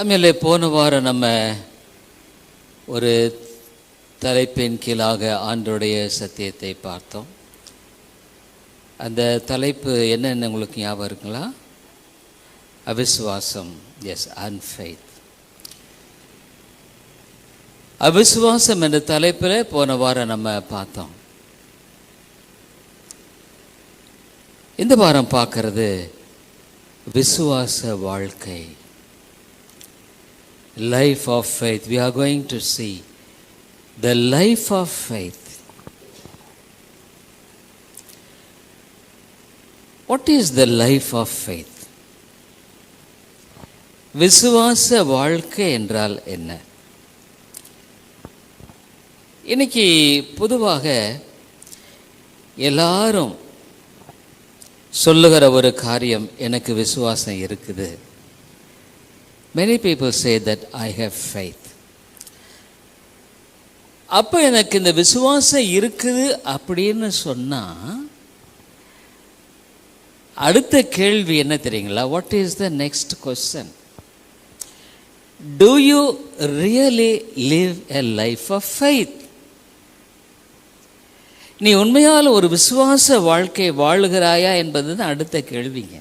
ஆಮೇಲೆ போன வாரம் நம்ம ஒரு தலைப்பின் கீழாக ஆண்டவருடைய சத்தியத்தை பார்த்தோம். அந்த தலைப்பு என்னென்ன உங்களுக்கு ஞாபகம் இருக்குங்களா? அவிசுவாசம். எஸ், அன்ஃபெய்த். அவிசுவாசம் என்ற தலைப்பில் போன வாரம் நம்ம பார்த்தோம். இந்த வாரம் பார்க்கறது விசுவாச வாழ்க்கை, life of faith. We are going to see the life of faith. What is the life of faith? விசுவாச வாழ்க்கை என்றால் என்ன? இன்னைக்கு பொதுவாக எல்லாரும் சொல்லுகிற ஒரு காரியம், எனக்கு விசுவாசம் இருக்குது. Many people say that I have faith. அப்போ எனக்கு இந்த விசுவாசம் இருக்குது அப்படின்னு சொன்னா அடுத்த கேள்வி என்ன தெரியுங்களா? What is the next question? Do you really live a life of faith? நீ உண்மையால் ஒரு விசுவாச வாழ்க்கை வாழுகிறாயா என்பது தான் அடுத்த கேள்விங்க.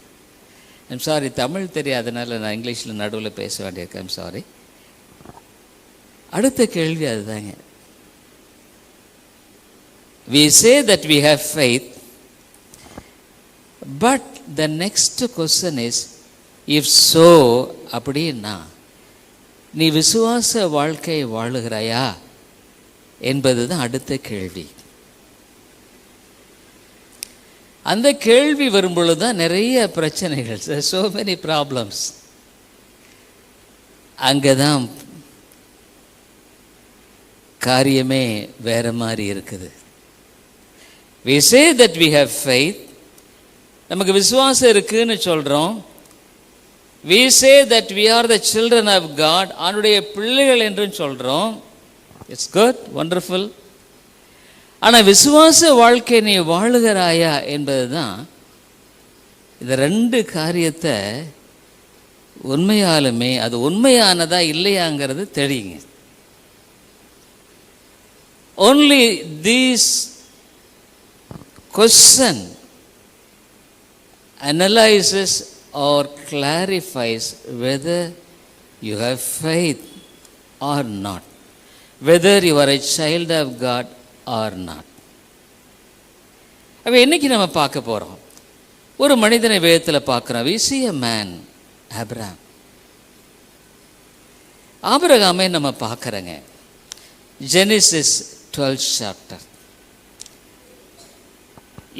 ஐம் சாரி, தமிழ் தெரியாதனால நான் இங்கிலீஷில் நடுவில் பேச வேண்டியிருக்கேன். I'm sorry. அடுத்த கேள்வி அதுதாங்க. We say that we have faith, but the next question is, if so, அப்படின்னா நீ விசுவாச வாழ்க்கை வாழுகிறாயா என்பது தான் அடுத்த கேள்வி. அந்த கேள்வி வரும்பொழுது தான் நிறைய பிரச்சனைகள், so many problems. அங்கே தான் காரியமே வேற மாதிரி இருக்குது. We say that we have faith, நமக்கு விசுவாசம் இருக்குன்னு சொல்கிறோம். We say that we are the children of God, அவனுடைய பிள்ளைகள் என்று சொல்கிறோம். It's good, wonderful. ஆனால் விசுவாச வாழ்க்கை நீ வாழுகிறாயா என்பது தான் இந்த ரெண்டு காரியத்தை உண்மையாலுமே அது உண்மையானதா இல்லையாங்கிறது தெரியுங்க. Only this question analyzes or clarifies whether you have faith or not, whether you are a child of God or not. அப்போ இன்னைக்கு நம்ம பார்க்க போகிறோம் ஒரு மனிதனை வேதத்தில் பார்க்குறோம். We see a man, Abraham. ஆபிரகாமை நம்ம பார்க்குறோங்க. Genesis 12th chapter.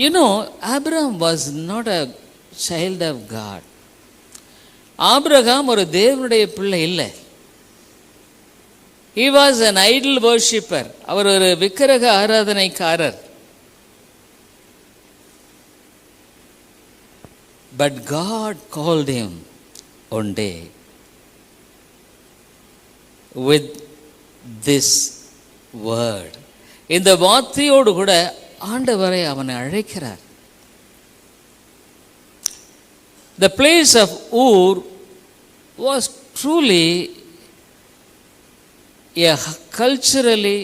You know, Abraham was not a child of God. Abraham ஒரு தேவனுடைய பிள்ளை இல்லை. He was an idol worshipper. அவர் ஒரு விக்கிரக ஆராதனைக்காரர். But God called him one day with this word. இந்த வார்த்தையோடு கூட ஆண்டவரை அவனை அழைக்கிறார். The place of Ur was truly a culturally,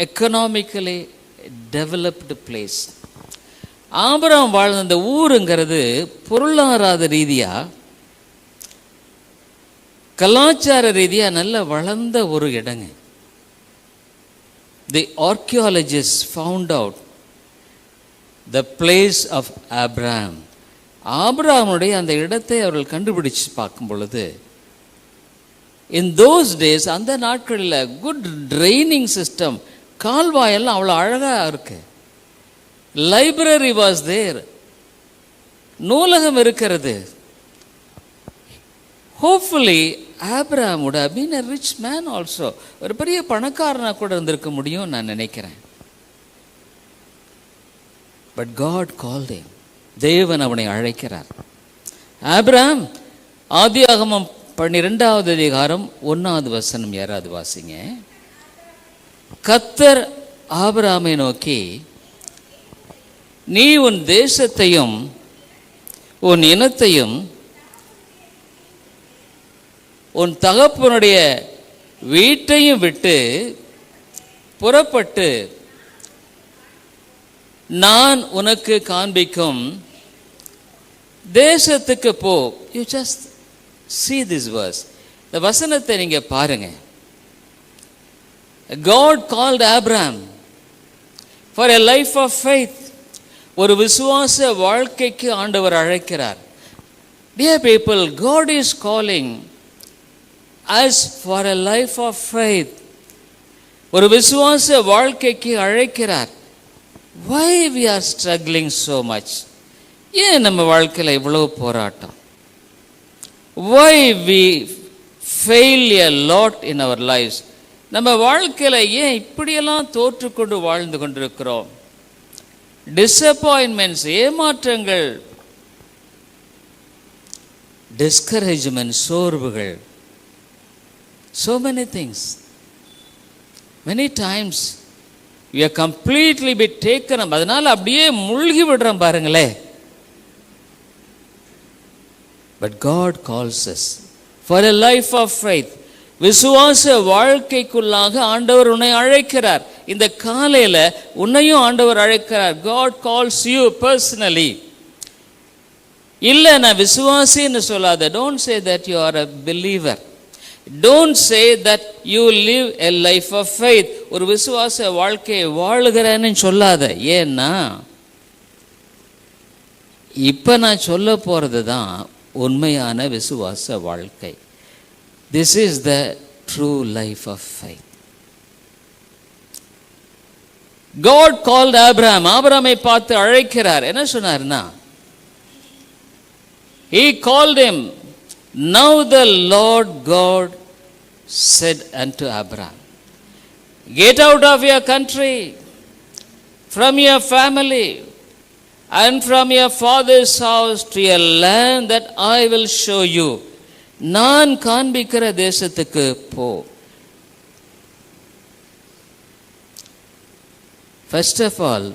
economically developed place. Abraham வாழ்ந்த அந்த ஊருங்கிறது பொருளாதார ரீதியாக கலாச்சார ரீதியாக நல்ல வளர்ந்த ஒரு இடங்க. The archaeologists found out the place of Abraham. ஆபிரகாமுடைய அந்த இடத்தை அவர்கள் கண்டுபிடிச்சு பார்க்கும் பொழுது, in those days, அந்த நாட்களில் குட் ட்ரைனிங் சிஸ்டம், கால்வாயெல்லாம் அவ்வளோ அழகாக இருக்கு. லைப்ரரி வாஸ் தேர், நூலகம் இருக்கிறது. Hopefully Abraham would have been a rich man also. ஒரு பெரிய பணக்காரனாக கூட இருந்திருக்க முடியும் நான் நினைக்கிறேன். But God called him. தேவன் அவனை அழைக்கிறார். ஆபிரகாம், ஆதியாகமம் 12வது அதிகாரம் 1வது வசனம் யாராவது வாசிங்க. கர்த்தர் ஆபிரகாமை நோக்கி, நீ உன் தேசத்தையும் உன் இனத்தையும் உன் தகப்பனுடைய வீட்டையும் விட்டு புறப்பட்டு நான் உனக்கு காண்பிக்கும் தேசத்துக்கு போ. You just see this verse. இந்த வசனத்தை நீங்க பாருங்க. God called Abraham for a life of faith. ஒரு விசுவாச வாழ்க்கைக்கு ஆண்டவர் அழைக்கிறார். Dear people, God is calling us for a life of faith. ஒரு விசுவாச வாழ்க்கைக்கு அழைக்கிறார். Why we are struggling so much? ஏன் நம்ம வாழ்க்கையில் இவ்வளவு போராட்டம்? Why we fail a lot in our lives? நம்ம வாழ்க்கையில் ஏன் இப்படியெல்லாம் தோற்றுக்கொண்டு வாழ்ந்து கொண்டிருக்கிறோம்? டிசப்பாயின்மெண்ட்ஸ், ஏமாற்றங்கள், டிஸ்கரேஜ்மெண்ட், சோர்வுகள், so many things. Many times we are completely be taken up. அதனால அப்படியே மூழ்கி விடுறோம் பாருங்களே. But God calls us for a life of faith. விசுவாச வாழ்க்கைக்குள்ளாக ஆண்டவர் உன்னை அழைக்கிறார். இந்த காலையில் உன்னையும் ஆண்டவர் அழைக்கிறார். God calls you personally. இல்லை நான் விசுவாசின்னு சொல்லாத. Don't say that you are a believer. Don't say that you live a life of faith. ஒரு விசுவாச வாழ்க்கையை வாழுகிறேன்னு சொல்லாத. ஏன்னா இப்போ நான் சொல்ல போகிறது தான் உண்மையான விசுவாச வாழ்க்கை. This is the true life of faith. God called Abraham. ஆபிரகாமை பார்த்து அழைக்கிறார். என்ன சொன்னார்னா, He called him. Now the Lord God said unto Abraham, get out of your country, from your family, and from your father's house to a land that I will show you. நான் காண்பிக்கிற தேசத்துக்கு போ. First of all,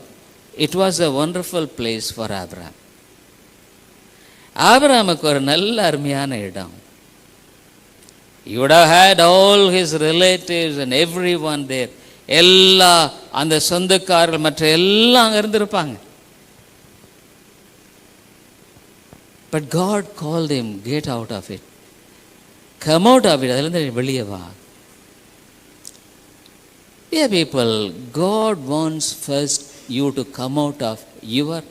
it was a wonderful place for Abraham. ஆபிரகாமுக்கு ஒரு நல்ல அருமையான இடம். He would have had all his relatives and everyone there. எல்லா அந்த சொந்தக்காரர்கள் மற்ற எல்லாம் அங்கே இருந்திருப்பாங்க. But God called him, get out of it. Come out of it. அதிலிருந்து வெளியே வா. Dear people, God wants first you to come out of your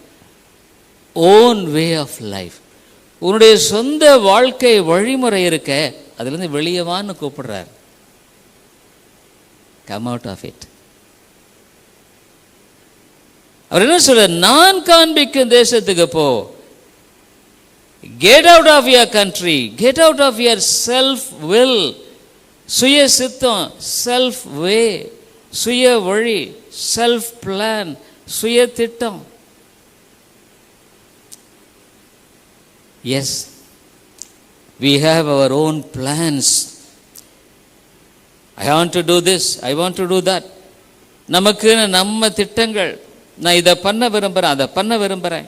own way of life. உன்னுடைய சொந்த வாழ்க்கை வழிமுறை இருக்க, அதிலிருந்து வெளியே வான்னு கூப்பிடுறார். Come out of it. அவர் என்ன சொல்ற, நான் காண்பிக்கும் தேசத்துக்கு போ. Get out of your country. Get out of your self will. சுய சித்தம், self way, சுய வழி, self plan, சுய திட்டம். Yes, we have our own plans. I want to do this, I want to do that. நமக்கு நம்ம திட்டங்கள். நான் இதை பண்ண விரும்புகிறேன், அதை பண்ண விரும்புகிறேன்.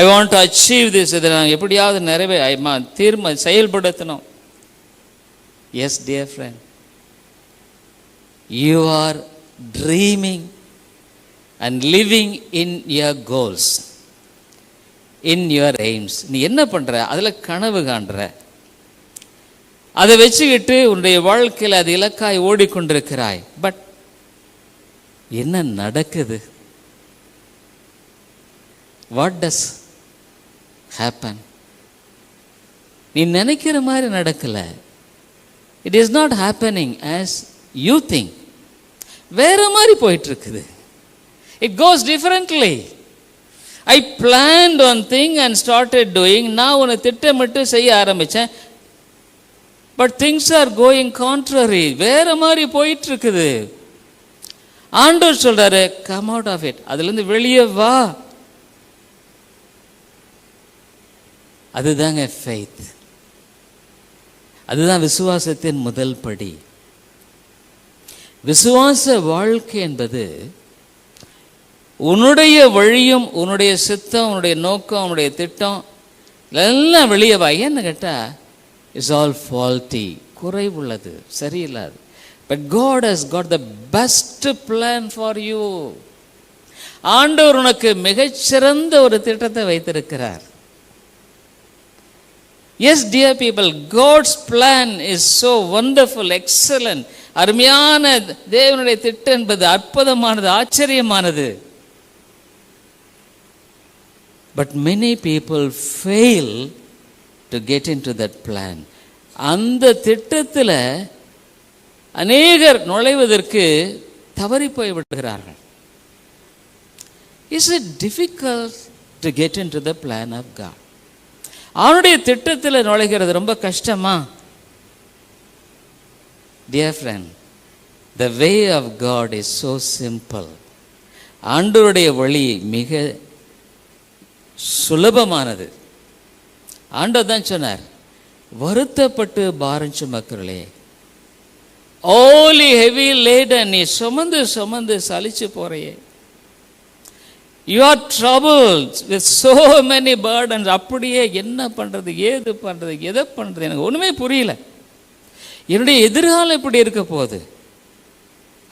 I want to achieve this. இதை நான் எப்படியாவது செயல்படுத்தணும். Yes, dear friend, you are dreaming and living in your goals, in your aims. நீ என்ன பண்ற? அதில் கனவு காண்ற. அதை வச்சுக்கிட்டு உன்னுடைய வாழ்க்கையில் அது இலக்காய் ஓடிக்கொண்டிருக்கிறாய். பட் என்ன நடக்குது? What does happen? நீ நினைக்கிற மாதிரி நடக்கல. It is not happening as you think. வேற மாதிரி போயிட்டு இருக்குது. It goes differently. I planned one thing and started doing. நான் உன்னை திட்டமிட்டு செய்ய ஆரம்பித்தேன். But things are going contrary. வேற மாதிரி போயிட்டு இருக்குது. ஆண்டவர் சொல்றாரு, come out of it. அதிலிருந்து வெளியே வா. அதுதாங்க faith. அதுதான் விசுவாசத்தின் முதல் படி. விசுவாச வாழ்க்கை என்பது உன்னுடைய வழியும் உன்னுடைய சித்தம் உன்னுடைய நோக்கம் உன்னுடைய திட்டம் எல்லாம் வெளியே வா. ஏன்னு கேட்டால் is all faulty. குறைவுள்ளது, சரியில்லாது. But God has got the best plan for you. ஆண்டவர் உனக்கு மிகச்சிறந்த ஒரு திட்டத்தை வைத்திருக்கிறார். Yes, dear people, God's plan is so wonderful, excellent. அருமையான தேவனுடைய திட்டம் என்பது அற்புதமானது, ஆச்சரியமானது. But many people fail to get into that plan. அந்த திட்டத்தில் அநேகர் நுழைவதற்கு தவறி போய் விடுகிறார்கள். Is it difficult to get into the plan of God? அவனுடைய திட்டத்தில் நுழைகிறது ரொம்ப கஷ்டமா? Dear friend, the way of God is so simple. ஆண்டவருடைய வழி மிக சுலபமானது. ஆண்டவர் தான் சொன்னார், வருத்தப்பட்டு பாரம் சுமக்கிறே, all heavy laden, நீ சுமந்து சுமந்து சலிச்சு போறையே, you are troubled with so many burdens. அப்படியே என்ன பண்ணுறது, ஏது பண்ணுறது, எதை பண்ணுறது, எனக்கு ஒன்றுமே புரியல. என்னுடைய எதிர்காலம் எப்படி இருக்க போகுது?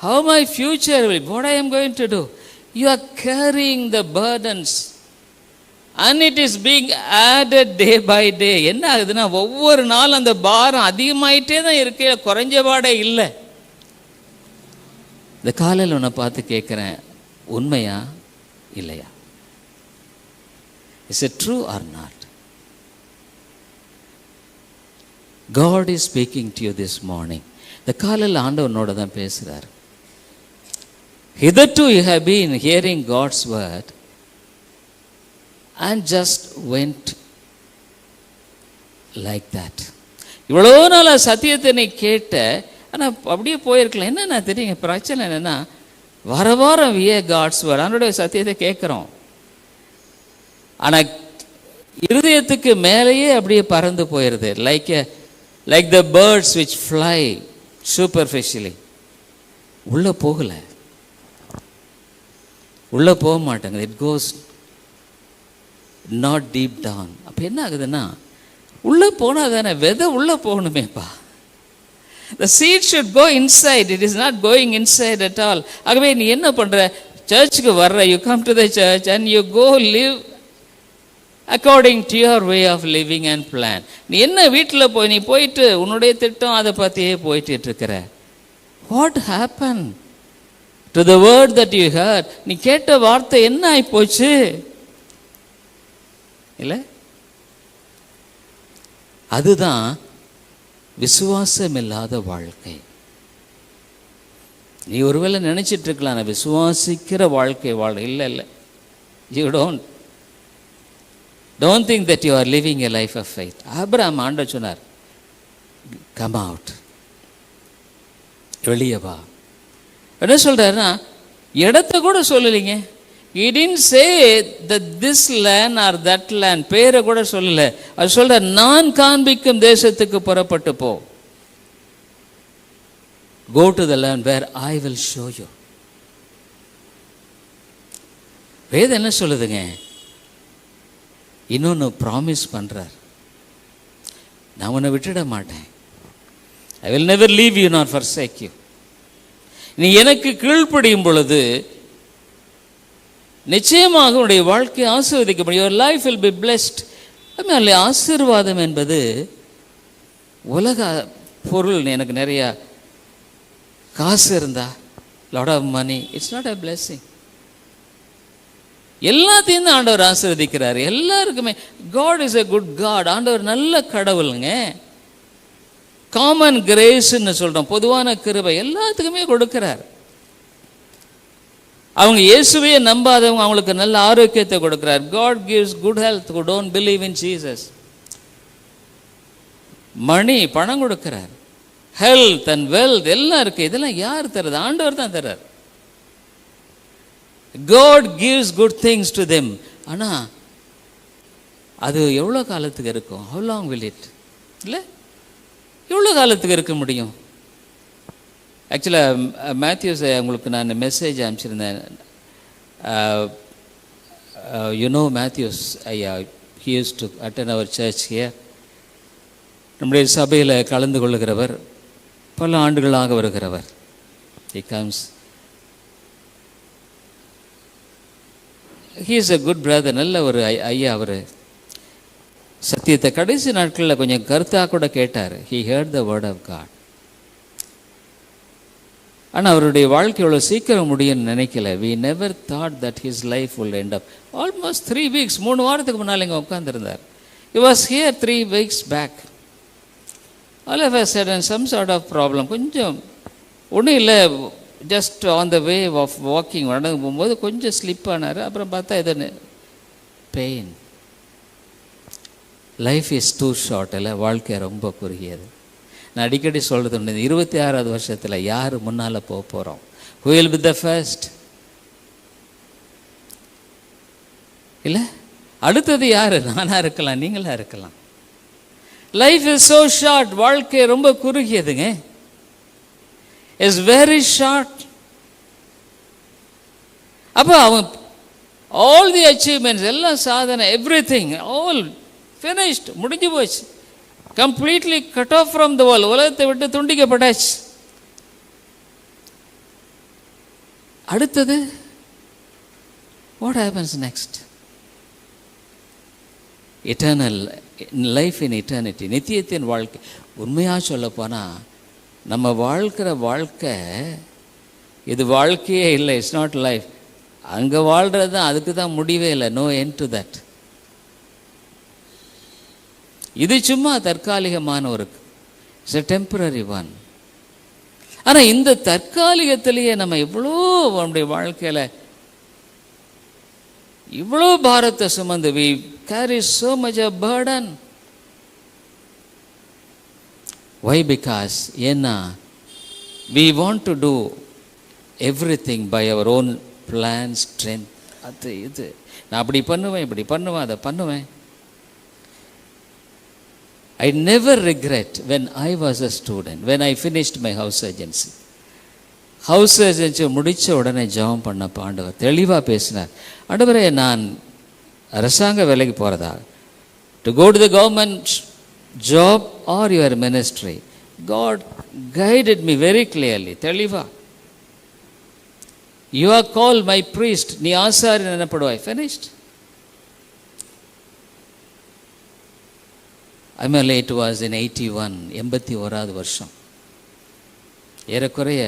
How my future will, what I am going to do? You are carrying the burdens and it is being added day by day. என்ன ஆகுதுன்னா, ஒவ்வொரு நாளும் அந்த பாரம் அதிகமாயிட்டே தான் இருக்கு, குறைஞ்சபாடே இல்லை. இந்த காலையில் உன்னை பார்த்து கேட்குறேன், உண்மையா இல்லையா? Is it true or not? God is speaking to you this morning. இந்த காலையில் ஆண்டவனோட தான் பேசுகிறார். Hitherto you have been hearing God's word and just went like that. இவ்வளோ நாள் சத்தியத்தை நீ கேட்ட, ஆனால் அப்படியே போயிருக்கலாம். என்னென்னா தெரியுங்க, பிரச்சனை என்னென்னா, வார வாரம் வியே காட்ஸ் வேர்ட், அவனுடைய சத்தியத்தை கேட்குறோம், ஆனால் இருதயத்துக்கு மேலேயே அப்படியே பறந்து போயிடுது. Like the birds which fly superficially. உள்ளே போகலை, உள்ளே போக மாட்டாங்க. It goes not deep down. அப்போ என்ன ஆகுதுன்னா, உள்ளே போனால் தானே விதை உள்ளே போகணுமேப்பா. The seed should go inside. It is not going inside at all. ஆகவே நீ என்ன பண்ணுற, சர்ச்சுக்கு வர்ற, you come to the church and you go live according to your way of living and plan. நீ என்ன வீட்டில் நீ போயிட்டு உன்னுடைய திட்டம் அதை பற்றியே போயிட்டு இருக்கிற. What happened to the word that you heard? நீ கேட்ட வார்த்தை என்ன ஆயிப்போச்சு இல்லை? அதுதான் விசுவாசம் இல்லாத வாழ்க்கை. நீ ஒருவேளை நினைச்சிட்டு இருக்கலாம், நான் விசுவாசிக்கிற வாழ்க்கை வாழ. இல்லை இல்லை, you don't think that you are living a life of faith. Abraham ஆண்டவர் சொன்னார், கம் அவுட், வெளியே வா. என்ன சொல்றாருன்னா, இடத்த கூட சொல்லலைங்க. He didn't say that this land or that land, பேரை கூட சொல்லல. அது சொல்ற, நான் காண்பிக்கும் தேசத்துக்கு புறப்பட்டு போ. Go to the land where I will show you. வேதம் என்ன சொல்லுதுங்க? இன்னொன்று ப்ராமிஸ் பண்றார், நான் உன்னை விட்டுட மாட்டேன். I will never leave you nor forsake you. நீ எனக்கு கீழ்ப்படியும் பொழுது நிச்சயமாக உன்னுடைய வாழ்க்கை ஆசீர்வதிக்கப்படும். your life will be blessed. அதனால ஆசீர்வாதம் என்பது உலக பொருள். எனக்கு நிறைய காசு இருந்தா, lot of money, it's not a blessing. எல்லாத்தையும் தான் ஆண்டவர் ஆசீர்வதிக்கிறார், எல்லாருக்குமே. God is a good God. ஆண்டவர் நல்ல கடவுளுங்க. காமன் கிரேஸ்ன்னு சொல்றோம், பொதுவான கிருபை எல்லாத்துக்குமே கொடுக்கிறார். அவங்க இயேசுவையே நம்பாதவங்க, அவங்களுக்கு நல்ல ஆரோக்கியத்தை கொடுக்கிறார். God gives good health who don't believe in Jesus. மணி, பணம் கொடுக்கிறார். ஹெல்த் அண்ட் வெல்த் எல்லாம் இருக்கு. இதெல்லாம் யார் தர்றது? ஆண்டவர் தான் தர்றார். God gives good things to them. ஆனா அது எவ்வளோ காலத்துக்கு இருக்கும்? how long will it? இல்லை, எவ்வளோ காலத்துக்கு இருக்க முடியும்? ஆக்சுவலாக மேத்யூஸ் உங்களுக்கு நான் மெசேஜ் அனுப்பிச்சிருந்தேன். யூ நோ மேத்யூஸ் ஐயா, he used to attend our church here. நம்முடைய சபையில் கலந்து கொள்ளுகிறவர், பல ஆண்டுகளாக வருகிறவர். He comes. He is a good brother. நல்ல ஒரு ஐயா. அவர் சத்தியத்தை கடைசி நாட்களில் கொஞ்சம் கருத்தாக கூட கேட்டார். He heard the word of God. ஆனால் அவருடைய வாழ்க்கை எவ்வளோ சீக்கிரம் முடியும்னு நினைக்கல. We never thought that his life will end up. Almost 3 weeks, 3 வாரத்துக்கு முன்னால் இங்கே உட்காந்துருந்தார். He was here 3 weeks back. All of a sudden some sort of problem. கொஞ்சம் ஒன்றும் இல்லை, just on the way of walking நடந்து போகும்போது கொஞ்சம் ஸ்லிப் ஆனார். அப்புறம் பார்த்தா இது pain. Life is too short. இல்லை, வாழ்க்கை ரொம்ப குறுகியது. நான் அடிக்கடி சொல்கிறது உண்டு, 26வது வருஷத்தில் யார் முன்னால் போக போகிறோம்? Who will be the first? இல்லை, அடுத்தது யார்? நானாக இருக்கலாம், நீங்களாக இருக்கலாம். Life is so short. வாழ்க்கை ரொம்ப குறுகியதுங்க. Is very short. அப்போ அவன் ஆல் தி அச்சீவ்மெண்ட்ஸ், எல்லாம் சாதனை, எவ்ரி திங் ஆல் ஃபினிஷ்ட், முடிஞ்சு போச்சு. Completely cut off from the world, உலகத்தை விட்டு துண்டிக்கப்பட்டாச்சு. அடுத்தது what happens next? Eternal life in eternity, நித்தியத்தின் வாழ்க்கை. உண்மையாக சொல்ல போனால் நம்ம வாழ்க்கிற வாழ்க்கை இது வாழ்க்கையே இல்லை. It's not life. அங்கே வாழ்கிறது தான், அதுக்கு தான் முடிவே இல்லை. No end to that. இது சும்மா தற்காலிகமான ஒரு, இட்ஸ் எ டெம்பரரி ஒன். ஆனால் இந்த தற்காலிகத்திலேயே நம்ம எவ்வளோ நம்முடைய வாழ்க்கையில் இவ்வளோ பாரத்தை சுமந்து, we carry so much of burden. Why? Because ஏன்னா we want to do everything by our own plan, strength. அது இது நான் அப்படி பண்ணுவேன், இப்படி பண்ணுவேன், அதை பண்ணுவேன். I never regret when I was a student, when I finished my house agency. House agency முடித்த உடனே ஜெபம் பண்ணப்போ ஆண்டவர் தெளிவாக பேசினார். ஆண்டவரே, நான் அரசாங்க வேலைக்கு போகிறதா, to go to the government job or your ministry? God guided me very clearly, தெளிவாக. You are call my priest, நீ ஆசாரி எனப்படுவாய். ஃபினிஷ்ட். ஐமேலே இட் வாஸ் இன் 81, 81வது வருஷம். ஏறக்குறைய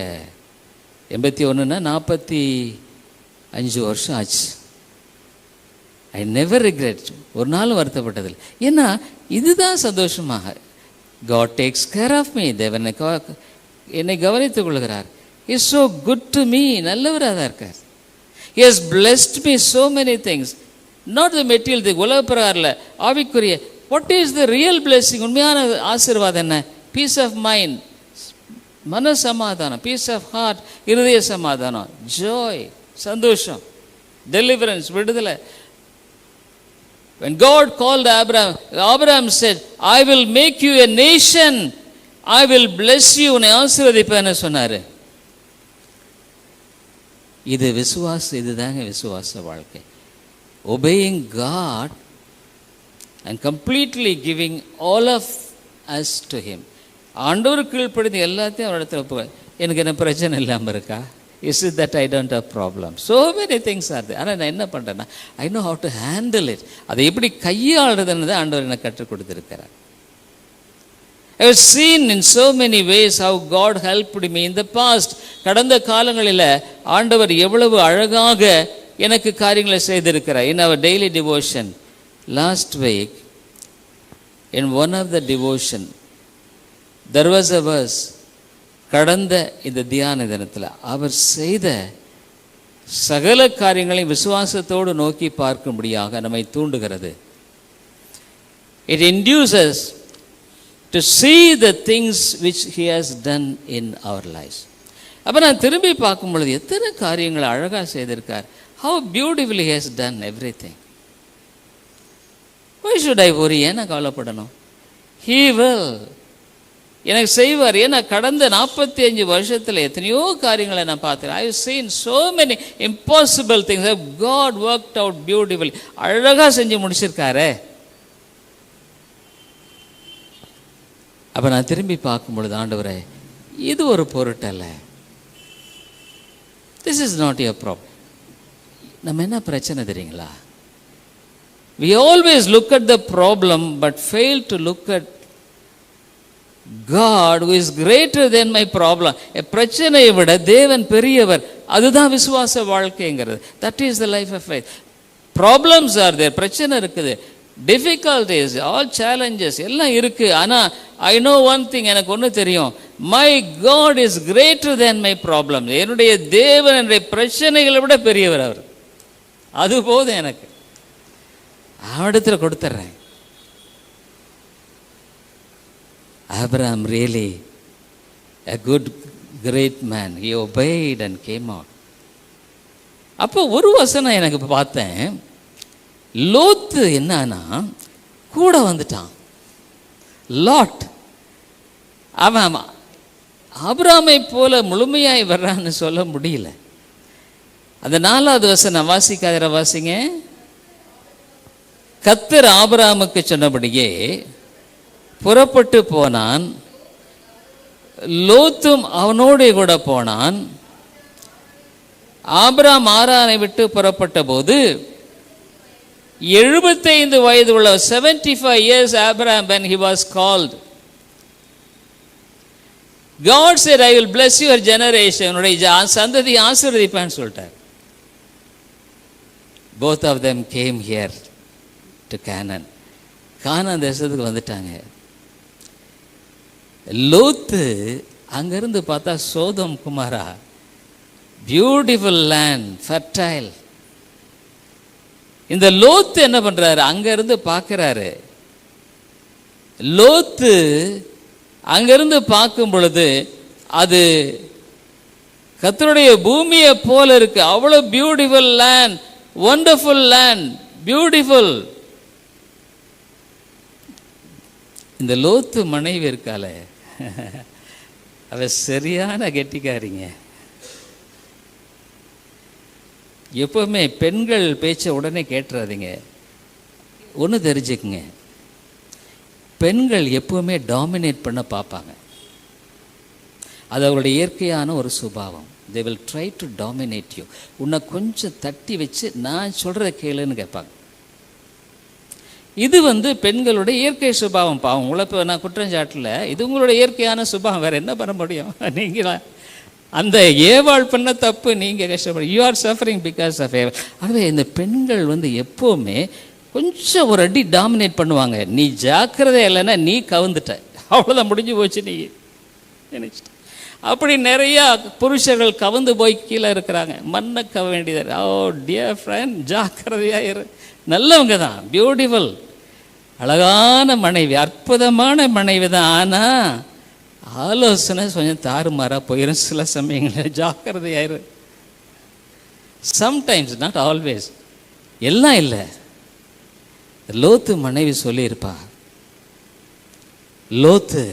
81ன்னா 45 வருஷம் ஆச்சு. ஐ நெவர் ரிக்ரெட், ஒரு நாள் வருத்தப்பட்டதில்லை. ஏன்னா இதுதான் சந்தோஷமாக. God takes care of me, தேவன் என்னை கவனித்துக் கொள்கிறார். Is so good to me, நல்லவராக தான் இருக்கார். He has blessed me so many things, not the material thing, உலக பிரகாரில் ஆவிக்குரிய. What is the real blessing? உண்மையான ஆசீர்வாதம் என்ன? பீஸ் ஆஃப் மைண்ட், மன சமாதானம், பீஸ் ஆஃப் ஹார்ட், இருதய சமாதானம், ஜாய், சந்தோஷம், டெலிவரன்ஸ், விடுதலை. When God called Abraham, Abraham said, I will make you a nation, I will bless you, உன்னை ஆசீர்வதிப்பேன்னு சொன்னார். இது விசுவாசம், இதுதாங்க விசுவாச வாழ்க்கை. Obeying God and completely giving all of us to Him. ஆண்டவர் கீழ்ப்படுத்தி எல்லாத்தையும் அவரிடத்தில் ஒப்புவேன். எனக்கு என்ன பிரச்சனை இல்லாமல் இருக்கா? Is it that I don't have problem? So many things are there. ஆனால் நான் என்ன பண்ணுறேன்னா, I know how to handle it. அதை எப்படி கையாளுறதுன்னு தான் ஆண்டவர் எனக்கு கற்றுக் கொடுத்துருக்கிறார். I have seen in so many ways how God helped me in the past. கடந்த காலங்களில் ஆண்டவர் எவ்வளவு அழகாக எனக்கு காரியங்களை செய்திருக்கிறார். In our daily devotion last week, in one of the devotion, there was a verse. கடந்த இந்த தியான தினத்தில் அவர் செய்த சகல காரியங்களையும் விசுவாசத்தோடு நோக்கி பார்க்கும்படியாக நம்மை தூண்டுகிறது. It induces to see the things which He has done in our lives. அப்போ நான் திரும்பி பார்க்கும் பொழுது எத்தனை காரியங்களை அழகாக செய்திருக்கார். How beautifully He has done everything. Why should I worry? ஏன் நான் கவலைப்படணும்? He will, எனக்கு செய்வார். ஏன்னா கடந்த 45 வருஷத்தில் எத்தனையோ காரியங்களை நான் பார்த்தேன். I have seen so many impossible things. God worked out beautifully. அழகாக செஞ்சு முடிச்சிருக்காரு. அப்போ நான் திரும்பி பார்க்கும் பொழுது, ஆண்டவரே இது ஒரு பொருட்டல்ல, this is not your problem. நம்ம என்ன பிரச்சனை தெரியுங்களா? we always look at the problem but fail to look at God who is greater than my problem. பிரச்சனையை விட தேவன் பெரியவர். அதுதான் விசுவாச வாழ்க்கைங்கிறது. that is the life of faith. problems are there, பிரச்சனை இருக்குது, difficulties, all challenges எல்லாம் இருக்கு. ஆனால் I know one thing, எனக்கு ஒன்று தெரியும், my God is greater than my problem. என்னுடைய தேவன் என்னுடைய பிரச்சனைகளை விட பெரியவர் அவர். அது போதும் எனக்கு, அவனிடத்தில் கொடுத்துட்றேன். Abraham really a good great man, he obeyed and came out. அப்போ ஒரு வசனம் எனக்கு பார்த்தேன், லோத்து என்னன்னா கூட வந்துட்டான். லாட் அவன் ஆபிரகாமை போல முழுமையாய் வர்றான்னு சொல்ல முடியல. அந்த 4வது வசனம் வாசிக்காத வாசிங்க. கர்த்தர் ஆபிரகாமுக்கு சொன்னபடியே புறப்பட்டு போனான், லோத்தும் அவனோடு கூட போனான். ஆபிரகாம் ஆரானை விட்டு புறப்பட்ட போது 75 வயது உள்ள 75 years Abraham when he was called. God said, I will bless your generation. உன்னுடைய சந்ததி ஆசீர்வதிப்பேன்னு சொல்லிட்டார். Both of them came here to Canaan. கானான் தேசத்துக்கு வந்துட்டாங்க. லோத்து அங்கிருந்து பார்த்தா சோதம் குமாரா, பியூட்டிஃபுல் லேண்ட், ஃபர்டைல். இந்த லோத்து என்ன பண்றாரு, அங்கிருந்து பார்க்கிறாரு. லோத்து அங்கிருந்து பார்க்கும் பொழுது அது கர்த்தருடைய பூமியை போல இருக்கு. அவ்வளோ beautiful land, wonderful land, beautiful. இந்த லோத்து மனைவி இருக்காளே, அவ சரியான கெட்டிக்காரிங்க. எப்பவுமே பெண்கள் பேச்சை உடனே கேட்டுறாதீங்க. ஒன்று தெரிஞ்சுக்குங்க, பெண்கள் எப்பவுமே டாமினேட் பண்ண பார்ப்பாங்க. அது அவங்களுடைய இயற்கையான ஒரு சுபாவம். they will try to dominate you. உன்னை கொஞ்சம் தட்டி வச்சு நான் சொல்கிற கேளுன்னு கேட்பாங்க. இது பெண்களுடைய இயற்கை சுபாவம். பாவம், உங்களை இப்போ நான் குற்றஞ்சாட்டில், இது உங்களுடைய இயற்கையான சுபாவம், வேறு என்ன பண்ண முடியும்? நீங்கள் அந்த ஏவாள் பண்ண தப்பு, நீங்கள் கஷ்டப்படு, you are suffering because of ஏவாள். ஆகவே இந்த பெண்கள் எப்போவுமே கொஞ்சம் ஒரு அடி டாமினேட் பண்ணுவாங்க. நீ ஜாக்கிரதை இல்லைன்னா நீ கவுந்துட்ட, அவ்வளோதான், முடிஞ்சு போச்சு, நீ நினைச்சிட்ட. அப்படி நிறையா புருஷர்கள் கவுந்து போய் கீழே இருக்கிறாங்க, மண்ணை கவ வேண்டியது. ஓ டியர் ஃப்ரெண்ட், ஜாக்கிரதையாக இரு. நல்லவங்க தான், பியூட்டிஃபுல், அழகான மனைவி, அற்புதமான மனைவி தான். ஆனால் ஆலோசனை கொஞ்சம் தாறுமாறாக போயிடும் சில சமயங்களில். ஜாக்கிரதையாயிரு. சம்டைம்ஸ், நாட் ஆல்வேஸ், எல்லாம் இல்லை. லோத்து மனைவி சொல்லியிருப்பா, லோத்து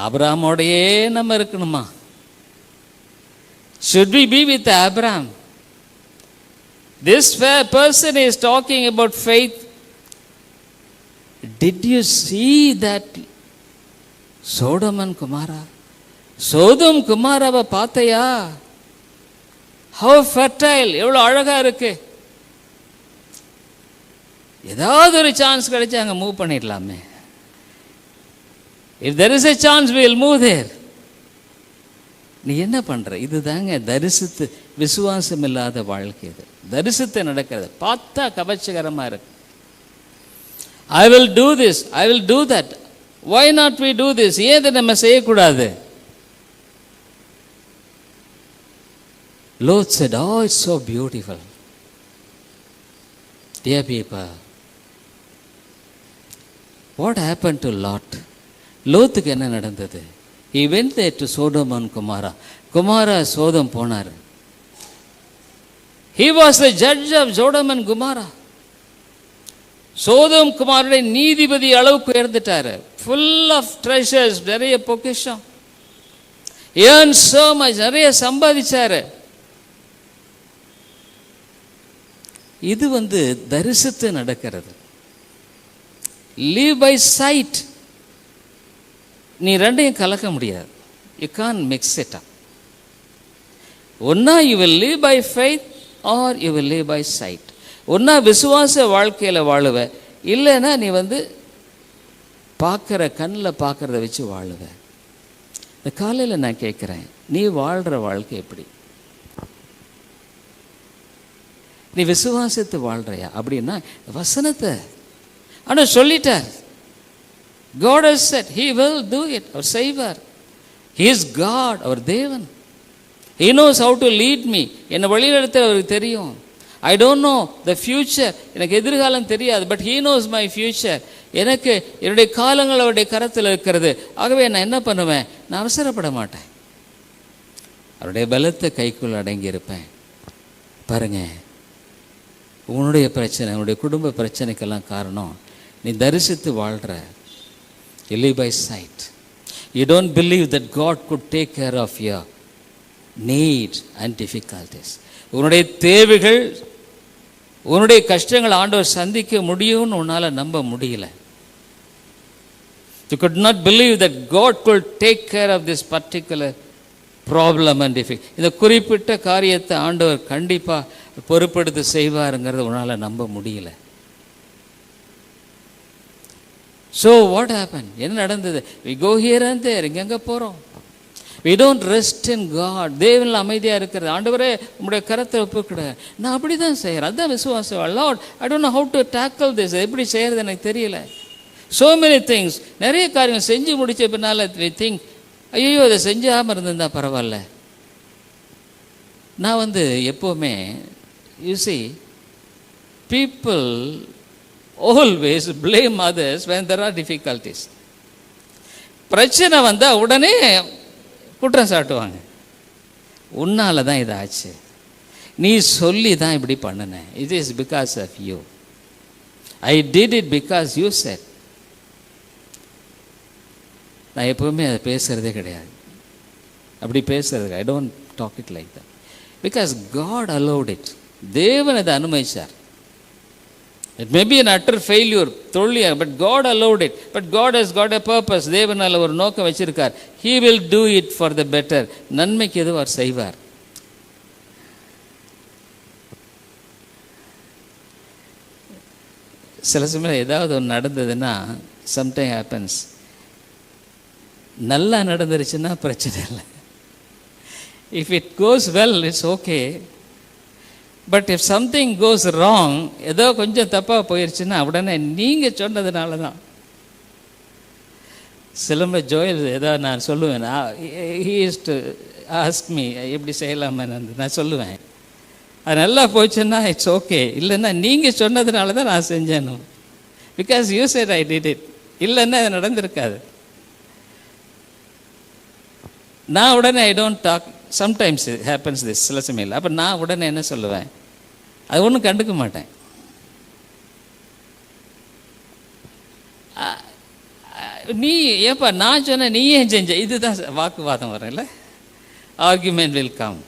ஆபிரகாமோடையே நம்ம இருக்கணுமா? should we be with Abraham? This person is talking about faith. Did you see that Sodom and Gomorrah? சோதம் குமாராவை பார்த்தையா? how fertile, எவ்வளோ அழகாக இருக்கு. ஏதாவது ஒரு சான்ஸ் கிடைச்சி அங்கே move பண்ணிடலாமே. if there is a chance we will move there. நீ என்ன பண்ணுற? இது தாங்க தரிசித்து விசுவாசம் இல்லாத வாழ்க்கை. இது தரிசித்து நடக்கிறது, பார்த்தா கவர்ச்சிகரமாக இருக்கு. I will do this, I will do that, why not we do this? ஏன் இதை நம்ம செய்யக்கூடாது? Lot said, oh it's so beautiful. Dear people, what happened to Lot? லோத்துக்கு என்ன நடந்தது? he went there to Sodom and Gomorrah. குமாரா சோதம் போனார். he was the judge of Sodom and Gomorrah. சோதம் குமாரனுடைய நீதிபதி அளவுக்கு உயர்ந்துட்டாரு. full of treasures, நிறைய பொக்கிஷம், earned so much, நிறைய சம்பாதிச்சாரு. இது தரிசித்து நடக்கிறது. live by sight. நீ ரெண்டையும் கலக்க முடியாது. You can mix it up. ஒன்னா you will live by faith or you will live by sight. ஒன்னா விசுவாச வாழ்க்கையில் வாழுவ, இல்லைன்னா நீ பார்க்குற கண்ணில் பார்க்குறத வச்சு வாழுவ. இந்த காலையில் நான் கேட்குறேன், நீ வாழ்கிற வாழ்க்கை எப்படி? நீ விசுவாசத்து வாழ்கிறையா? அப்படின்னா வசனத்தை ஆனால் சொல்லிட்டார். God has said he will do it. அவர் செய்வார். He is God, அவர் தேவன். He knows how to lead me. என்னை வழிநடத்த அவருக்கு தெரியும். I don't know the future. எனக்கு எதிர்காலம் தெரியாது. But he knows my future. எனக்கு என்னுடைய காலங்கள் அவருடைய கரத்தில் இருக்கிறது. ஆகவே நான் என்ன பண்ணுவேன்? நான் அவசரப்பட மாட்டேன். அவருடைய பலத்தை கைக்குள் அடங்கி இருப்பேன். பாருங்க, உன்னுடைய பிரச்சனை, உன்னுடைய குடும்ப பிரச்சனைக்கெல்லாம் காரணம் நீ தரிசித்து வாழ்கிற. You live by sight. You don't believe that God could take care of your needs and difficulties. உன்னுடைய தேவைகள், உன்னுடைய கஷ்டங்கள் ஆண்டவர் சந்திக்க முடியும்னு உன்னால் நம்ப முடியல. You could not believe that God could take care of this particular problem and difficulty. இந்த குறிப்பிட்ட காரியத்தை ஆண்டவர் கண்டிப்பாக பொறுப்பெடுத்து செய்வாருங்கிறத உன்னால் நம்ப முடியல. So what happened? என்ன நடந்தது? We go here and there. இங்கெங்கே போகிறோம். We don't rest in God. தேவனில் அமைதியாக இருக்கிறது. ஆண்டவரே உங்களுடைய கரத்தை ஒப்புக்கிட. நான் அப்படி தான் செய்கிறேன். அதுதான் விசுவாசம். Lord, I don't know how to tackle this. எப்படி செய்கிறது எனக்கு தெரியல. So many things. நிறைய காரியங்கள் செஞ்சு முடித்த பின்னால் we think, ஐயோ இதை செஞ்சாமல் இருந்திருந்தா பரவாயில்ல. நான் எப்போவுமே you see, people always blame others when there are difficulties. பிரச்சனை வந்தால் உடனே குற்றம் சாட்டுவாங்க. உன்னால தான் இது ஆச்சு, நீ சொல்லி தான் இப்படி பண்ணின, it is because of you, I did it because you said. நான் எப்பவுமே அதை பேசுகிறதே கிடையாது. அப்படி பேசுறது, I don't talk it like that. Because God allowed it. தேவன் அதை அனுமதிச்சார். It may be an utter failure, தோல்வியாக, but God allowed it. But God has got a purpose. தேவனால் ஒரு நோக்கம் வச்சிருக்கார். He will do it for the better. நன்மைக்கு எதுவும் அவர் செய்வார். சில சமயம் ஏதாவது ஒன்று நடந்ததுன்னா, sometime happens, நல்லா நடந்துருச்சுன்னா பிரச்சனை இல்லை. If it goes well, it's okay. But if something cos wrong, ஏதோ கொஞ்சம் தப்பாக போயிடுச்சுன்னா உடனே நீங்கள் சொன்னதுனால தான். சிலம்ப ஜோயல் ஏதோ நான் சொல்லுவேன், he is to ask me எப்படி செய்யலாமே, நான் சொல்லுவேன். அது நல்லா போச்சுன்னா இட்ஸ் ஓகே, இல்லைன்னா நீங்கள் சொன்னதுனால தான் நான் செஞ்சேன். Because you said I did it. இல்லைன்னா அது நடந்திருக்காது. நான் உடனே I don't talk. Sometimes it happens this, சில சமயம். அப்போ நான் உடனே என்ன சொல்லுவேன், அது ஒன்றும் கண்டுக்க மாட்டேன். நீ ஏப்பா நான் சொன்ன நீ ஏன் செஞ்ச, இதுதான் வாக்குவாதம் வரல. Argument will come.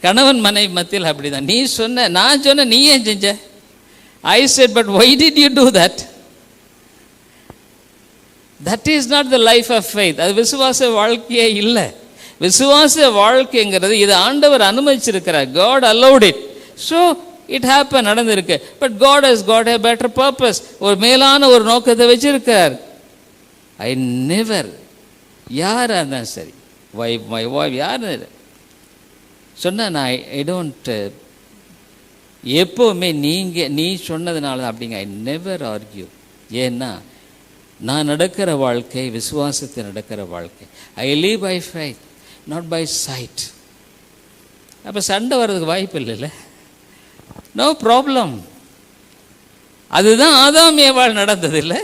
கணவன் மனைவி மத்தியில் அப்படி தான். நீ சொன்ன, நான் சொன்ன நீ ஏன் செஞ்ச, I said but why did you do that. That is not the life of faith. அது விசுவாச வாழ்க்கையே இல்லை. விசுவாச வாழ்க்கைங்கிறது இது ஆண்டவர் அனுமதிச்சிருக்கிறார். God allowed it. So it happened, நடந்திருக்கு. But God has got a better purpose. ஒரு மேலான ஒரு நோக்கத்தை வச்சிருக்கார். I never, யாராக இருந்தாலும் சரி, வைஃப் மை வைஃப் யார் சொன்னால் நான் ஐ டோன்ட், எப்போவுமே நீ சொன்னதுனால தான் அப்படிங்க, ஐ நெவர் ஆர்கியூ. ஏன்னா நான் நடக்கிற வாழ்க்கை விசுவாசத்தை நடக்கிற வாழ்க்கை. ஐ live by faith, not by sight. அப்போ சண்டை வர்றதுக்கு வாய்ப்பு இல்லைல்ல. No problem. அதுதான் ஆதாம் ஏவாள் நடந்தது இல்லை.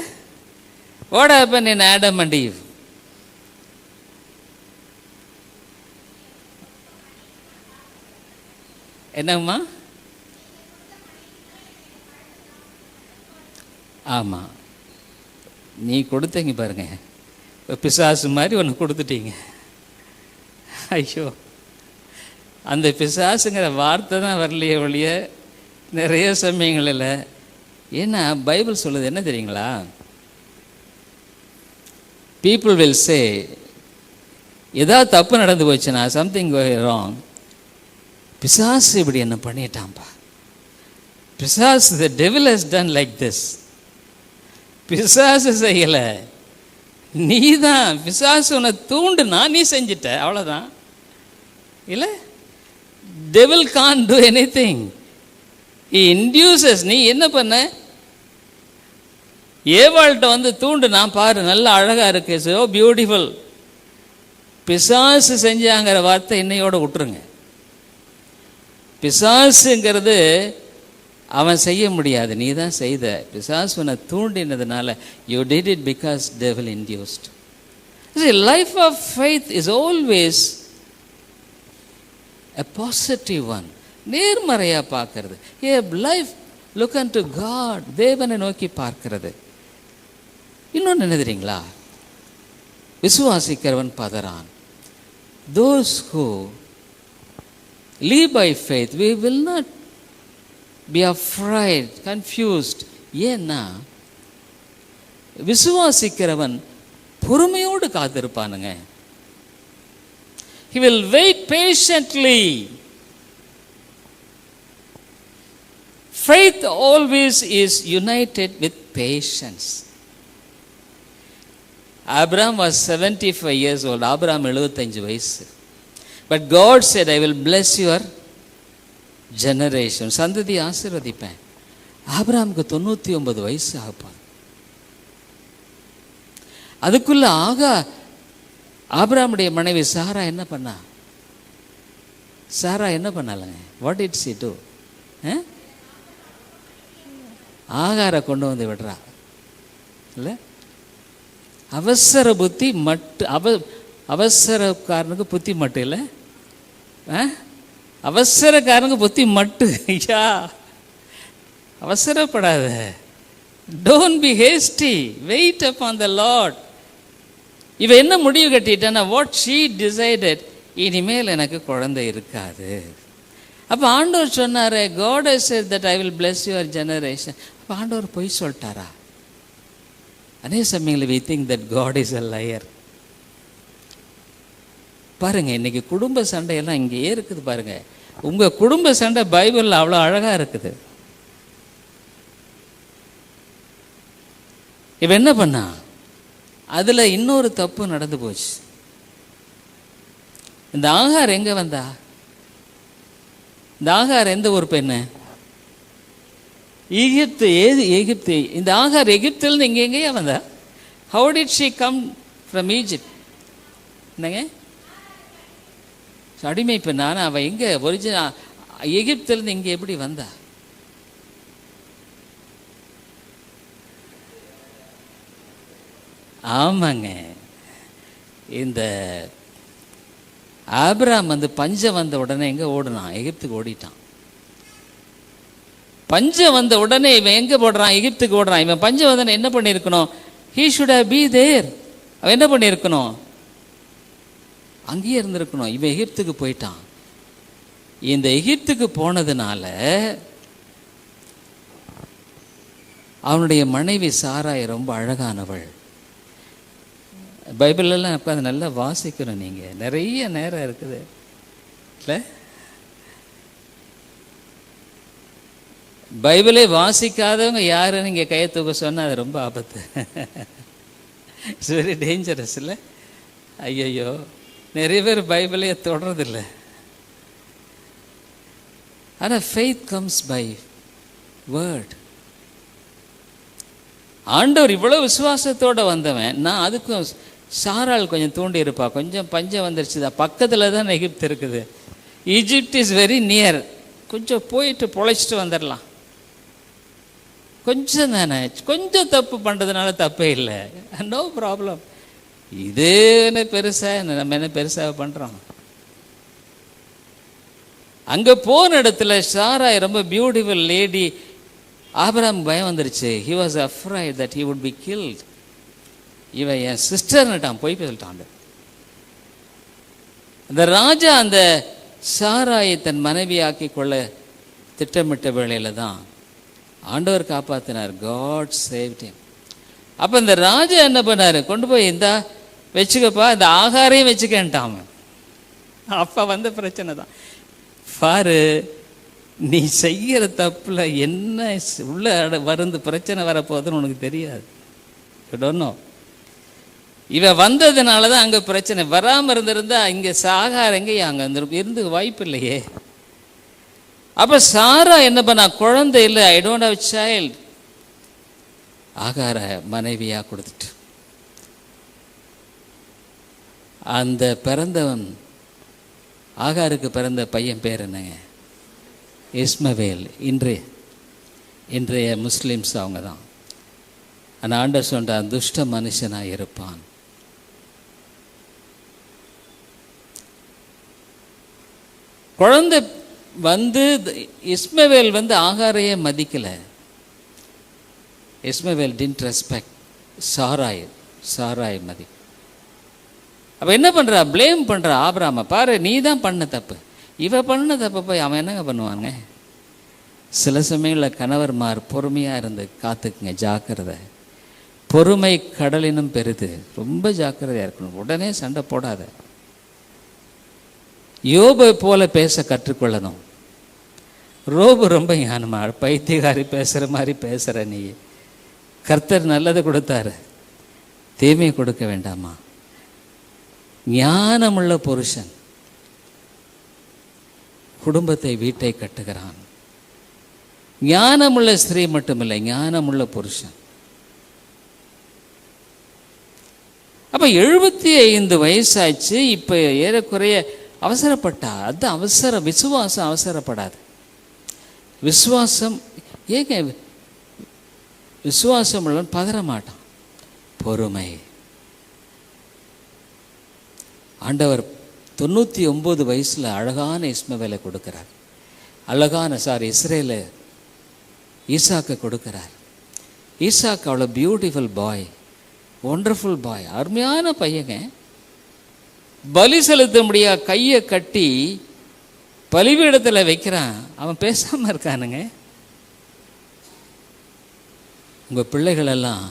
What happen in Adam and Eve? என்னம்மா? ஆமாம், நீ கொடுத்தீங்க பாருங்க, பிசாசு மாதிரி ஒன்று கொடுத்துட்டீங்க. ஐயோ, அந்த பிசாசுங்கிற வார்த்தை தான் வரலையே ஒழிய நிறைய சமயங்களில். ஏன்னா பைபிள் சொல்லுது என்ன தெரியுங்களா, பீப்புள் வில் சே, ஏதாவது தப்பு நடந்து போச்சுன்னா, சம்திங் ராங், பிசாசு இப்படி என்ன பண்ணிட்டான்பா, பிசாசு, the devil has done like this. பிசாசு செய்யலை, நீ தான், பிசாசு உன்னை தூண்டுனா நீ செஞ்சிட்ட, அவ்வளோதான். இல்லை, devil can't do anything, he induces. நீ என்ன பண்ண, ஏவாள்கிட்ட வந்து தூண்டுனா, பாரு நல்லா அழகாக இருக்கு, ஸோ பியூட்டிஃபுல். பிசாசு செஞ்சாங்கிற வார்த்தை என்னையோட விட்டுருங்க. பிசாசுங்கிறது அவன் செய்ய முடியாது, நீ தான் செய்த. பிசாசு உன்னை தூண்டினதுனால, you did it because devil induced. Life of faith is always a positive one. நேர்மறையாக பார்க்கறது. A life look unto God, தேவனை நோக்கி பார்க்கிறது. இன்னொன்று என்ன தெரியுங்களா, விசுவாசிக்கிறவன் பதறான். Those who live by faith, we will not be afraid, confused. ஏன்னா விசுவாசிக்கிறவன் பொறுமையோடு காத்திருப்பானுங்க. He will wait patiently. Faith always is united with patience. Abraham was 75 years old. Abraham 75 வயசு. But God said, I will bless your generation. சந்ததி ஆசீர்வதிப்பேன். ஆபிரகாமுக்கு 99 வயசு ஆகும். அதுக்குள்ள ஆபிரகாமுடைய மனைவி சாரா என்ன பண்ணா? சாரா என்ன பண்ணாலங்க? What did she do? ஆகார கொண்டு வந்து விடுறா இல்லை? அவசர புத்தி மட்டு, அவசரக்காரனுக்கு புத்தி மட்டும் இல்லை, அவசரக்காரனுக்கு புத்தி மட்டு. ஐயா, அவசரப்படாத, don't be hasty, wait upon the Lord. இவ என்ன முடிவு கட்டிட்டான்னா, வாட் ஷீ டிசைடட், இனிமேல் எனக்கு குழந்தை இருக்காது. அப்போ ஆண்டவர் சொன்னார், God has said that I will bless your generation. அப்போ ஆண்டவர் பொய் சொல்லிட்டாரா? அதே சமயங்களில் we think that God is a liar. பாருங்க, இன்னைக்கு குடும்ப சண்டையெல்லாம் இங்கேயே இருக்குது பாருங்க. உங்கள் குடும்ப சண்டை பைபிளில் அவ்வளோ அழகாக இருக்குது. இவ என்ன பண்ணா? அதில் இன்னொரு தப்பு நடந்து போச்சு. இந்த ஆகார் எங்கே வந்தா? இந்த ஆகார் எந்த ஒரு பெண்ணு? எகிப்து. எகிப்து. இந்த ஆகார் எகிப்திலிருந்து இங்கே எங்கேயா வந்தா? How did she come from Egypt? என்னங்க, அடிமை பெண். ஆனால் அவள் எங்கே ஒரிஜினல் எகிப்திலிருந்து இங்கே எப்படி வந்தா? ஆமாங்க, இந்த ஆபிரகாம் வந்து பஞ்சம் வந்த உடனே எங்கே ஓடுனான்? எகிப்துக்கு ஓடிட்டான். பஞ்சம் வந்த உடனே இவன் எங்கே போடுறான்? எகிப்துக்கு ஓடுறான். இவன் பஞ்சம் வந்தோடனே என்ன பண்ணியிருக்கணும்? He should have be there. அவன் என்ன பண்ணியிருக்கணும்? அங்கேயே இருந்திருக்கணும். இவன் எகிப்துக்கு போயிட்டான். இந்த எகிப்துக்கு போனதுனால அவனுடைய மனைவி சாராய் ரொம்ப அழகானவள். பைபிளெல்லாம் உட்காந்து நல்லா வாசிக்கணும். நீங்கள் நிறைய நேரம் இருக்குது இல்லை? பைபிளை வாசிக்காதவங்க யாருன்னு நீங்கள் கையை தூக்க சொன்னால் அது ரொம்ப ஆபத்து. இட்ஸ் வெரி டேஞ்சரஸ் இல்லை? ஐயையோ, நிறைய பேர் பைபிளையே தொடர்றதில்லை. ஆனால் ஃபெய்த் கம்ஸ் பை வேர்ட். ஆண்டவர் இவ்வளோ விசுவாசத்தோடு வந்தவன். நான் அதுக்கும் சாரால் கொஞ்சம் தூண்டி இருப்பா. கொஞ்சம் பஞ்சம் வந்துருச்சு தான், பக்கத்தில் தான் எகிப்து இருக்குது. Egypt is very near. கொஞ்சம் போயிட்டு பொழைச்சிட்டு வந்துடலாம். கொஞ்சம் தானே, கொஞ்சம் தப்பு பண்ணுறதுனால தப்பே இல்லை, நோ ப்ராப்ளம். இது என்ன பெருசாக, நம்ம என்ன பெருசாக பண்ணுறோம்? அங்கே போன இடத்துல சாராய் ரொம்ப பியூட்டிஃபுல் லேடி. ஆபிரகாம் பயம் வந்துருச்சு. He was afraid that he would be guilt. இவன் என் சிஸ்டர்னுட்டான், போய் சொல்லிட்டான். அந்த ராஜா அந்த சாராயை தன் மனைவியாக்கி கொள்ள திட்டமிட்ட வேளையில் தான் ஆண்டவர் காப்பாற்றினார். God saved him. அப்போ இந்த ராஜா என்ன பண்ணார், கொண்டு போய் இந்த வச்சுக்கப்பா, இந்த ஆகாரையும் வச்சுக்கேன்ட்டான். அப்போ வந்த பிரச்சனை தான் பாரு, நீ செய்கிற தப்புல என்ன உள்ள வந்து பிரச்சனை வரப்போகுதுன்னு உனக்கு தெரியாது. டோன்னோ இவ வந்ததுனால தான் அங்கே பிரச்சனை. வராமல் இருந்திருந்தா இங்கே ஆகாரம் எங்கேயா அங்கே இருந்து வாய்ப்பு இல்லையே. அப்போ சாரா என்ன பண்ணா, குழந்தை இல்லை, ஐ டோன்ட் ஹவ் சைல்ட், ஆகார மனைவியாக கொடுத்துட்டு அந்த பிறந்தவன் ஆகாருக்கு பிறந்த பையன் பேர் என்னங்க, இஸ்மவேல். இன்றைய முஸ்லீம்ஸ் அவங்க தான். அந்த ஆண்டவர் சொல்றார், துஷ்ட மனுஷனாக இருப்பான். குழந்தை வந்து இஸ்மவேல் வந்து ஆகாரையே மதிக்கலை. இஸ்மவேல் டின்ட் ரெஸ்பெக்ட் சாராய் மதி. அப்போ என்ன பண்ணுறா, ப்ளேம் பண்ணுறா ஆபிரகாமை. பாரு, நீ தான் பண்ண தப்பு, இவ பண்ண தப்பை போய் அவன் என்னங்க பண்ணுவாங்க. சில சமயங்களில் கணவர்மார் பொறுமையாக இருந்து காத்துக்குங்க, ஜாக்கிரதை. பொறுமை கடலினும் பெரிது, ரொம்ப ஜாக்கிரதையாக இருக்கணும், உடனே சண்டை போடாத. யோபை போல பேச கற்றுக்கொள்ளணும். ரோபு ரொம்ப ஞானமா, பைத்தியகாரி பேசுகிற மாதிரி பேசுகிற நீ. கர்த்தர் நல்லதை கொடுத்தாரு, தீமையை கொடுக்க வேண்டாமா? ஞானமுள்ள புருஷன் குடும்பத்தை வீட்டை கட்டுகிறான். ஞானமுள்ள ஸ்திரீ மட்டுமில்லை, ஞானமுள்ள புருஷன். அப்போ 75 வயசாச்சு. இப்போ ஏறக்குறைய அவசரப்பட்டா, அது விசுவாசம் அவசரப்படாது. விசுவாசம் ஏங்க, விசுவாசம் உள்ளவன் பதற மாட்டான். பொறுமை. ஆண்டவர் 99 வயசில் அழகான இஸ்மவேலை கொடுக்கிறார். இஸ்ரேல ஈசாக்கை கொடுக்கிறார். ஈசாக்கு அவ்வளோ பியூட்டிஃபுல் பாய், ஒண்டர்ஃபுல் பாய், அருமையான பையங்க. பலி செலுத்த முடியா கையை கட்டி பலிபீடத்தில் வைக்கிறான், அவன் பேசாமல் இருக்கானுங்க. உங்கள் பிள்ளைகளெல்லாம்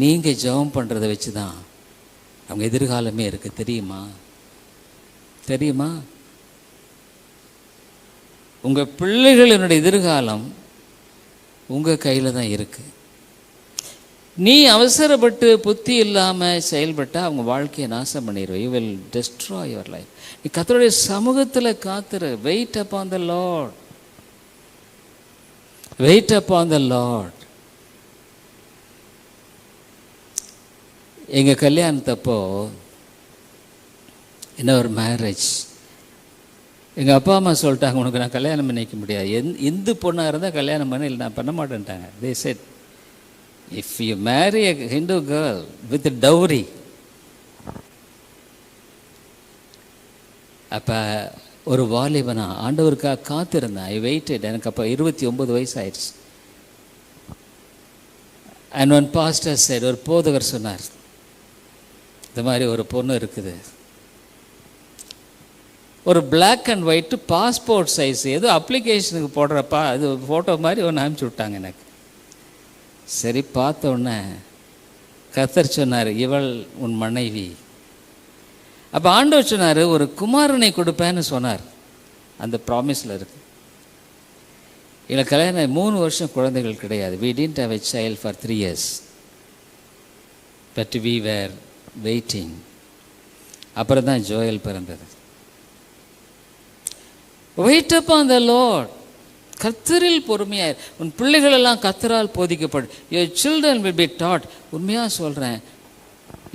நீங்கள் ஜெபம் பண்ணுறதை வச்சு தான் அவங்க எதிர்காலமே இருக்குது, தெரியுமா? உங்கள் பிள்ளைகளினுடைய எதிர்காலம் உங்கள் கையில் தான் இருக்குது. நீ அவசரப்பட்டு புத்தி இல்லாமல் செயல்பட்டால் அவங்க வாழ்க்கையை நாசம் பண்ணிடுவோம். You will destroy your life. நீ கர்த்தருடைய சமூகத்தில் காத்துரு. Wait upon the Lord, wait upon the Lord. எங்கள் கல்யாணத்தப்போ என்ன ஒரு மேரேஜ், எங்கள் அப்பா அம்மா சொல்லிட்டாங்க, உனக்கு நான் கல்யாணம் பண்ணிக்க முடியாது, இந்து பொண்ணாக இருந்தால் கல்யாணம் பண்ண, இல்லை நான் பண்ண மாட்டேன்ட்டாங்க. They said, if you marry a Hindu girl with a dowry, அப்போ ஒரு வாலிபனா ஆண்டவருக்காக காத்திருந்தேன். ஐ வெயிட்டட். எனக்கு அப்போ 29 வயசு ஆயிடுச்சு. அண்ட் ஒன் பாஸ்டர் சைடு, ஒரு போதகர் சொன்னார், இந்த மாதிரி ஒரு பொண்ணு இருக்குது, ஒரு black and white passport size, ஏதோ அப்ளிகேஷனுக்கு போடுறப்பா அது ஃபோட்டோ மாதிரி ஒன்று அனுப்பிச்சி விட்டாங்க எனக்கு. சரி, பார்த்த உடனே கர்த்தர் சொன்னார், இவள் உன் மனைவி. அப்போ ஆண்டவர் சொன்னார், ஒரு குமாரனை கொடுப்பேன்னு சொன்னார். அந்த ப்ராமிஸில் இருக்கு. எனக்கு கல்யாணம் 3 வருஷம் குழந்தைகள் கிடையாது. we didn't have a child for 3 years, but we were waiting. அப்புறம் தான் ஜோயல் பிறந்தது. wait upon the Lord. கர்த்தரில் பொறுமையாய், உன் பிள்ளைகள் எல்லாம் கர்த்தரால் போதிக்கப்படும். your children will be taught. உண்மையாக சொல்கிறேன்,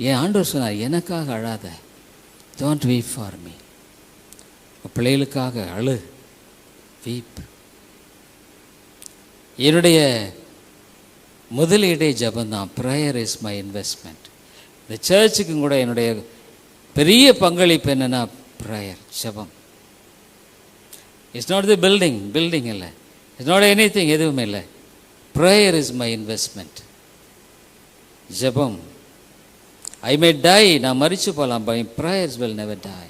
என் ஆண்டவர் சொன்னார், எனக்காக அழாத, don't weep for me. பிள்ளைகளுக்காக அழு, weep. என்னுடைய முதலீடே ஜபந்தான். Prayer is my investment. இந்த சர்ச்சுக்கும் கூட என்னுடைய பெரிய பங்களிப்பு என்னென்னா ப்ரேயர், ஜபம். இட்ஸ் நாட் தி பில்டிங் இல்லை, இட்ஸ் நாட் எனி திங், எதுவுமே இல்லை. ப்ரேயர் இஸ் மை இன்வெஸ்ட்மெண்ட், ஜபம். ஐ மே டை, நான் மரிச்சு போகலாம், by prayers will never die.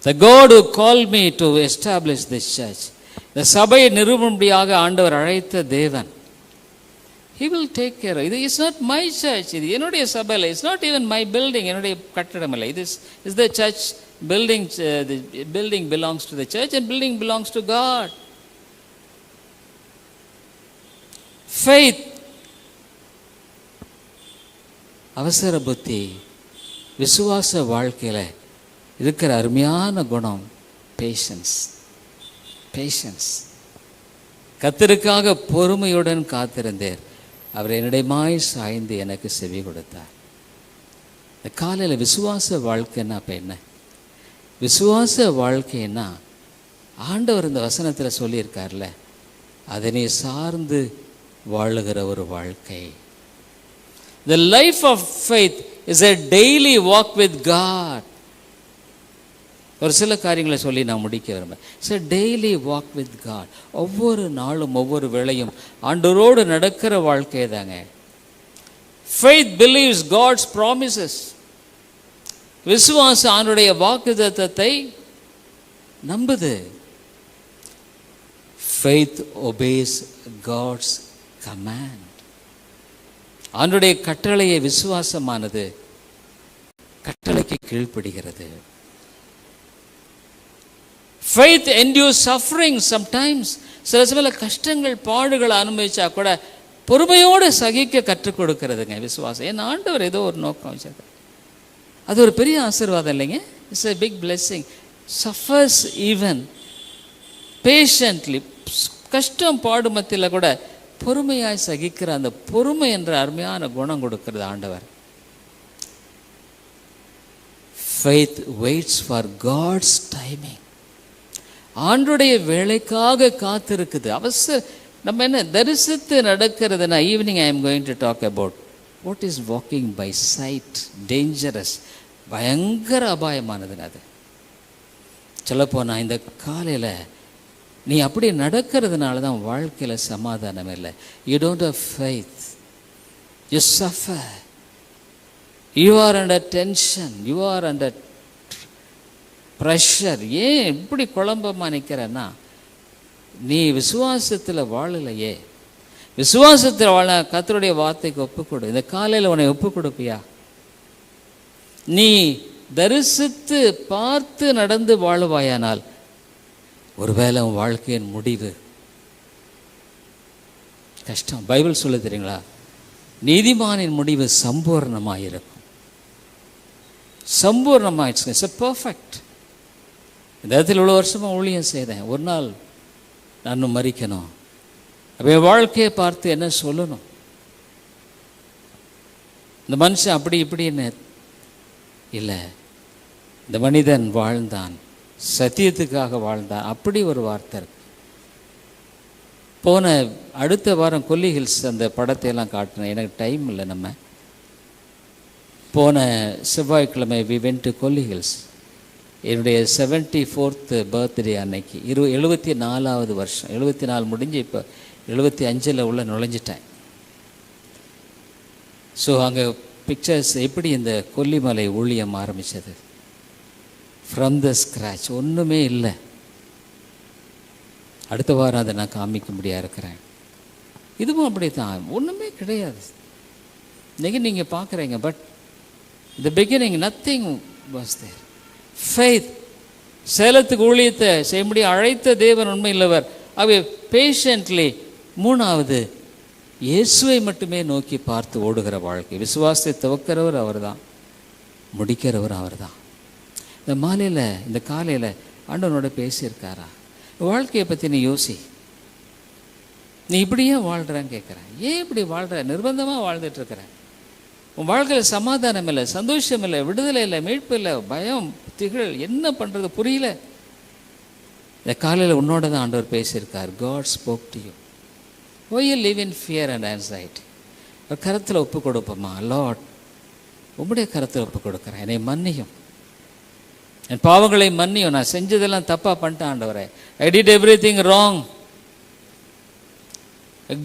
The God who call me to establish this church, இந்த சபையை நிறுவும்படியாக ஆண்டவர் அழைத்த தேவன், He will take care of it. It's not my church. இது என்னுடைய சபை இல்லை. It's not even my building. என்னுடைய கட்டடம் இல்லை. This is the church building. The building belongs to the church and building belongs to God. Faith. அவசர புத்தி விசுவாச வாழ்க்கையில் இருக்கிற அருமையான குணம் பேஷன்ஸ். கர்த்தருக்காக பொறுமையுடன் காத்திருந்தேன், அவர் என்னிடமாய் சாய்ந்து எனக்கு செவி கொடுத்தார். இந்த காலையில் விசுவாச வாழ்க்கைன்னா இப்போ என்ன? விசுவாச வாழ்க்கைன்னா ஆண்டவர் இந்த வசனத்தில் சொல்லியிருக்கார்ல, அதனை சார்ந்து வாழுகிற ஒரு வாழ்க்கை. The life of faith is a daily walk with God. ஒரு சில காரியங்களை சொல்லி நான் முடிக்க விரும்புகிறேன். It's a daily walk with God. ஒவ்வொரு நாளும் ஒவ்வொரு வேளையும் ஆண்டவரோடு நடக்கிற வாழ்க்கை தாங்க. Faith believes God's promises. விசுவாசம் அவருடைய வாக்குத்தத்தத்தை நம்புது. Faith obeys God's command. அவனுடைய கட்டளையை விசுவாசமானது கட்டளைக்கு கீழ்ப்படுகிறது. Faith endures suffering sometimes. சில சமயம் கஷ்டங்கள் பாடுகளை அனுபவிச்சா கூட பொறுமையோடு சகிக்க கற்றுக் கொடுக்கிறதுங்க விசுவாசம். ஏன்னா ஆண்டவர் ஏதோ ஒரு நோக்கம் வச்சிருக்கார். அது ஒரு பெரிய ஆசீர்வாதம் இல்லைங்க. It's a big blessing. Suffers even patiently. கஷ்டம் பாடு மத்தியில் கூட பொறுமையாய் சகிக்கிற அந்த பொறுமை என்ற அருமையான குணம் கொடுக்கிறது ஆண்டவர். Faith waits for God's timing. ஆண்டுடைய வேலைக்காக காத்திருக்குது. நம்ம என்ன தரிசித்து நடக்கிறதுனா, evening I am going to talk about what is walking by sight. Dangerous, பயங்கர அபாயமானதுன்னு. அது சொல்லப்போனால் இந்த காலையில் நீ அப்படி நடக்கிறதுனால தான் வாழ்க்கையில் சமாதானம் இல்லை. You don't have faith, you suffer, you are under tension, you are under pressure. ஏன் இப்படி குழம்பமா நிற்கிறன்னா, நீ விசுவாசத்தில் வாழலையே. விசுவாசத்தில் வாழ கர்த்தருடைய வார்த்தைக்கு ஒப்புக்கொடு. இந்த காலையில் உன்னை ஒப்பு கொடுப்பியா? நீ தரிசித்து பார்த்து நடந்து வாழுவாயானால் ஒருவேளை உன் வாழ்க்கையின் முடிவு கஷ்டம். பைபிள் சொல்ல தெரியுங்களா, நீதிமானின் முடிவு சம்பூர்ணமாயிருக்கும். சம்பூர்ணமாயிடுச்சு. It's perfect. இந்த இடத்துல இவ்வளோ வருஷமாக ஊழியம் செய்தேன். ஒரு நாள் நான் மறிக்கணும். அப்போ வாழ்க்கையை பார்த்து என்ன சொல்லணும்? இந்த மனுஷன் அப்படி இப்படின்னு இல்லை, இந்த மனிதன் வாழ்ந்தான், சத்தியத்துக்காக வாழ்ந்தான். அப்படி ஒரு வார்த்தை இருக்கு. போன அடுத்த வாரம் கொல்லி ஹில்ஸ் அந்த படத்தையெல்லாம் காட்டினேன். எனக்கு டைம் இல்லை. நம்ம போன செவ்வாய்க்கிழமை we went to Kolli hills. என்னுடைய 74th பர்த்டே அன்னைக்கு 74வது வருஷம். 74 முடிஞ்சு இப்போ 75 உள்ள நுழைஞ்சிட்டேன். ஸோ அங்கே பிக்சர்ஸ் எப்படி இந்த கொல்லிமலை ஊழியம் ஆரம்பித்தது. ஃப்ரம் த ஸ்க்ராச், ஒன்றுமே இல்லை. அடுத்த வாரம் அதை நான் காமிக்க முடியாது இருக்கிறேன். இதுவும் அப்படி தான், ஒன்றுமே கிடையாது. இன்றைக்கி நீங்கள் பார்க்குறீங்க, but the beginning nothing was there. Faith, சேலத்துக்கு ஊழியத்தை செய்ய முடியும் அழைத்த தேவன் உண்மை இல்லவர். அவை பேஷண்ட்லி. மூணாவது, இயேசுவை மட்டுமே நோக்கி பார்த்து ஓடுகிற வாழ்க்கை. விசுவாசத்தை துவக்கிறவர் அவர் தான், முடிக்கிறவர் அவர் தான். இந்த மாலையில், இந்த காலையில் ஆண்டவனோட பேசியிருக்காரா? வாழ்க்கையை பற்றி நீ யோசி. நீ இப்படி ஏன் வாழ்கிறேன்னு கேட்குறேன். ஏன் இப்படி வாழ்கிற? நிர்பந்தமாக வாழ்ந்துட்டுருக்கிற. உன் வாழ்க்கையில் சமாதானம் இல்லை, சந்தோஷம் இல்லை, விடுதலை இல்லை, மீட்பு இல்லை, பயம், திகழ், என்ன பண்ணுறது புரியல. இந்த காலையில் உன்னோட தான் ஆண்டவர் பேசியிருக்கார். God spoke to you. Why you live in fear and anxiety? ஒரு கருத்தில் ஒப்பு கொடுப்போமா? லார்ட், உம்முடைய கருத்தில் ஒப்பு கொடுக்குறேன். என்னை மன்னியும், என் பாவங்களை மன்னியும். நான் செஞ்சதெல்லாம் தப்பாக பண்ணிட்டேன் ஆண்டவரே. I did everything wrong.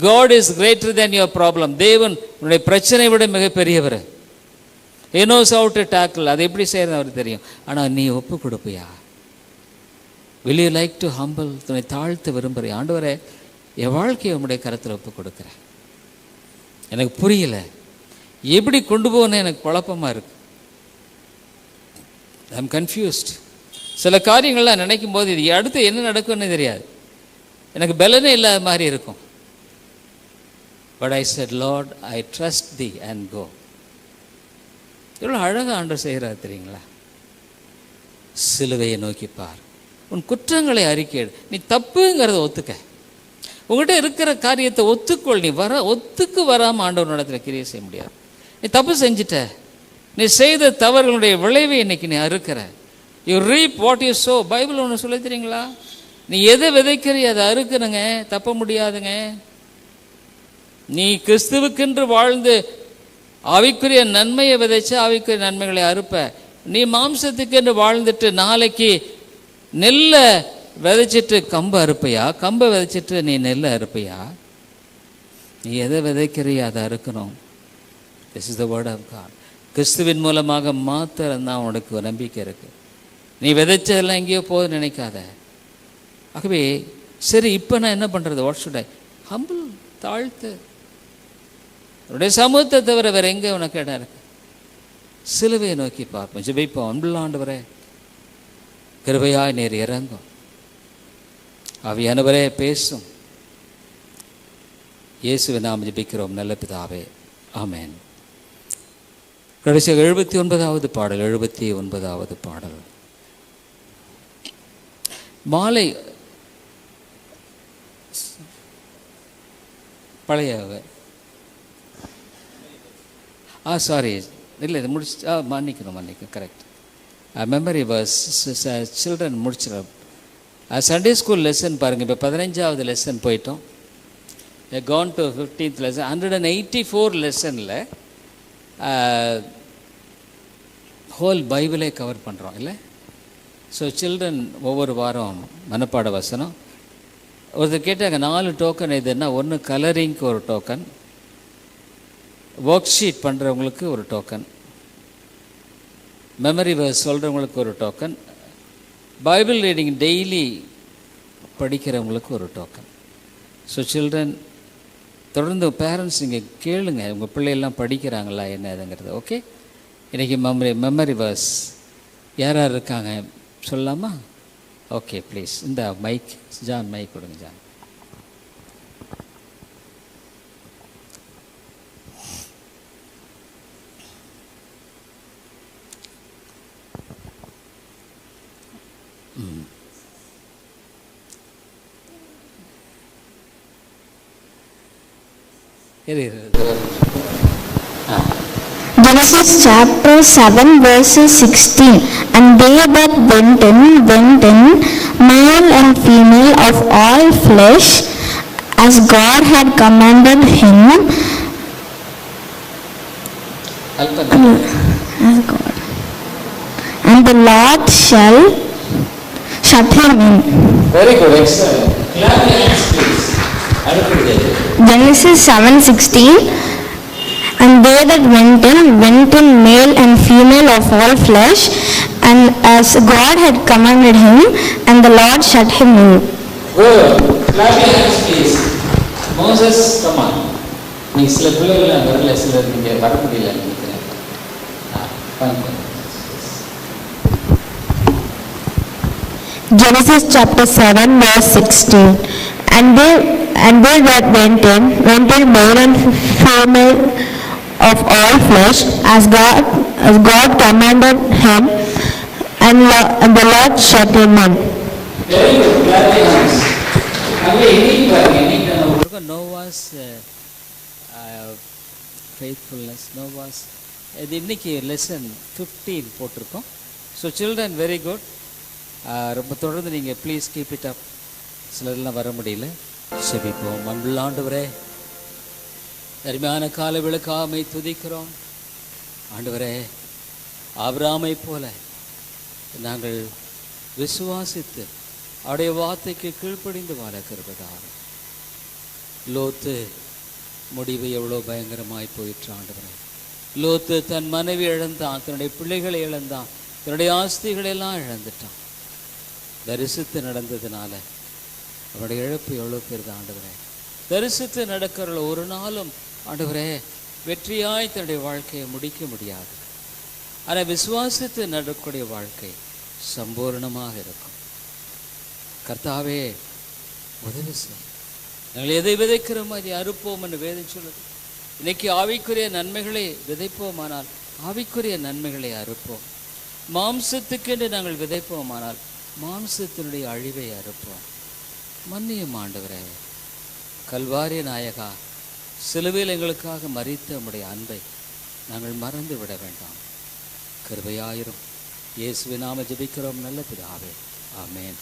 God is greater than your problem. தேவன் உன்னுடைய பிரச்சனை விட மிகப்பெரியவர். He knows how to tackle. அது எப்படி செய்யறது அவருக்கு தெரியும். ஆனால் நீ ஒப்பு கொடுப்பியா? Will you like to humble? உன்னை தாழ்த்து விரும்புகிறேன். ஆண்டவரே, என் வாழ்க்கையை உம்முடைய கருத்தில் ஒப்பு கொடுக்குறேன். எனக்கு புரியல, எப்படி கொண்டு போகணும் எனக்கு குழப்பமாக இருக்கு. I am confused. சில காரியங்கள்லாம் நினைக்கும் போது இது அடுத்து என்ன நடக்கும்னு தெரியாது, எனக்கு பலனே இல்லாத மாதிரி இருக்கும். But I said, Lord I trust thee and go. எவ்வளோ அழகாக ஆண்டவர் செய்கிறார் தெரியுங்களா? சிலுவையை நோக்கி பார், உன் குற்றங்களை அறிக்கையிடு, நீ தப்புங்கிறத ஒத்துக்க, உங்கள்கிட்ட இருக்கிற காரியத்தை ஒத்துக்கொள். நீ ஒத்துக்கு வராமல் ஆண்டவர் நடத்துல கிரியை செய்ய முடியாது. நீ தப்பு செஞ்சிட்ட, நீ செய்த தவறுகளுடைய விளைவை இன்னைக்கு நீ அறுக்கிற. You reap what you sow. Bible ஒன்று சொல்லி தெரியுங்களா? நீ எதை விதைக்கிறிய அதை அறுக்கணுங்க, தப்ப முடியாதுங்க. நீ கிறிஸ்துவுக்கென்று வாழ்ந்து ஆவிக்குரிய நன்மையை விதைச்சு ஆவிக்குரிய நன்மைகளை அறுப்ப. நீ மாம்சத்துக்கென்று வாழ்ந்துட்டு நாளைக்கு நெல்லை விதைச்சிட்டு கம்பை அறுப்பையா? கம்பை விதைச்சிட்டு நீ நெல்லை அறுப்பையா? நீ எதை விதைக்கிறிய அதை அறுக்கணும். This is the word of God. கிறிஸ்துவின் மூலமாக மாத்திரம்தான் உனக்கு நம்பிக்கை இருக்கு. நீ விதைச்சதெல்லாம் எங்கேயோ போகுதுன்னு நினைக்காத. ஆகவே சரி, இப்போ நான் என்ன பண்ணுறது? What should I? ஹம்பிள், தாழ்த்து. அவருடைய சமூகத்தை தவிர வேறு எங்கே உனக்கு இடம் இருக்கு? சிலுவையை நோக்கி பார்ப்போம், ஜெபிப்போம். அன்புள்ள ஆண்டவரே, கிருபையாய் நேர் இறங்கும். ஆவியானவரே பேசும். இயேசுவை நாம் ஜெபிக்கிறோம் நல்ல பிதாவே, ஆமென். கடைசியாக 79வது பாடல். 79வது பாடல் மாலை பழைய சாரி இல்லை, இது முடிச்சு மன்னிக்கணும் கரெக்ட். மெமரி வர்ஸ் சில்ட்ரன் முடிச்சிடும். சண்டே ஸ்கூல் லெசன் பாருங்கள். இப்போ 15வது லெசன் போயிட்டோம். Khan to 15th lesson. 184 லெசனில் ஹோல் பைபிளே கவர் பண்ணுறோம் இல்லை? ஸோ சில்ட்ரன் ஒவ்வொரு வாரம் மனப்பாட வசனம். ஒருத்தர் கேட்டாங்க 4 டோக்கன் எதுன்னா, ஒன்று கலரிங்க்கு ஒரு டோக்கன், ஒர்க் ஷீட் பண்ணுறவங்களுக்கு ஒரு டோக்கன், மெமரி வேர்ஸ் சொல்கிறவங்களுக்கு ஒரு டோக்கன், பைபிள் ரீடிங் டெய்லி படிக்கிறவங்களுக்கு ஒரு டோக்கன். ஸோ சில்ட்ரன் தொடர்ந்து பேரண்ட்ஸ் நீங்கள் கேளுங்க, உங்கள் பிள்ளையெல்லாம் படிக்கிறாங்களா என்ன இதுங்கிறது. ஓகே, இன்றைக்கி மெமரி வேர்ஸ் யார் யார் இருக்காங்க சொல்லலாமா? Okay please. இந்த மைக் ஜான், மைக் கொடுங்க John. Genesis chapter 7 verses 16. And they that went in, male and female of all flesh, as God had commanded him. As God. And the Lord shall shut him in. Very good, excellent. Clap your hands, please. Genesis 7:16. And they that went in, male and female of all flesh, and as God had commanded him, and the Lord shut him in. Good. Clap your hands, please. Moses, come on. நீ சில பிள்ளைகளை வரல, சிலர் நீங்கள் வர முடியல நினைக்கிறேன். Genesis chapter 7 verse 16. And they that went in, male and female of all flesh, as God commanded him, and the Lord shut him in. Very good. Clap your hands. Noah's faithfulness. Noah's இது இன்னைக்கு lesson 15 போட்டிருக்கோம். So children very good. ரொம்ப தொடர்ந்து நீங்கள் please keep it up. சிலர்லாம் வர முடியல. செபிப்போம். அன்புள்ள ஆண்டவரே, அருமையான கால விளக்காமை துதிக்கிறோம். ஆண்டவரே, ஆபிரகாமை போல நாங்கள் விசுவாசித்து அவருடைய வார்த்தைக்கு கீழ்ப்படிந்து வாழ கிருபைதாரும். லோத்து முடிவு எவ்வளோ பயங்கரமாய் போயிற்று ஆண்டவரே. லோத்து தன் மனைவி இழந்தான், தன்னுடைய பிள்ளைகளை இழந்தான், தன்னுடைய ஆஸ்திகளெல்லாம் இழந்துட்டான். தரிசித்து நடந்ததுனால அவருடைய இழப்பு எவ்வளோ பெருது ஆண்டவரே. தரிசித்து நடக்கிறவர்கள் ஒரு நாளும் ஆண்டவரே, வெற்றியாய் தன்னுடைய வாழ்க்கையை முடிக்க முடியாது. ஆனால் விசுவாசித்து நடக்கக்கூடிய வாழ்க்கை சம்பூர்ணமாக இருக்கும். கர்த்தாவே உதவி செய். நாங்கள் எதை விதைக்கிறோமோ அதை அறுப்போம் என்று வேதம் சொல்லுது. இன்னைக்கு ஆவிக்குரிய நன்மைகளை விதைப்போமானால் ஆவிக்குரிய நன்மைகளை அறுப்போம். மாம்சத்துக்கென்று நாங்கள் விதைப்போமானால் மாம்சத்தினுடைய அழிவை அறுப்போம். மன்னியும் ஆண்டவரே. கல்வாரி நாயகா, சிலுவையில் எங்களுக்காக மரித்த உம்முடைய அன்பை நாங்கள் மறந்து விட வேண்டாம். கிருபையாயிரும். இயேசுவின் நாம ஜெபிக்கிறோம் நல்ல பிதாவே. ஆமென்.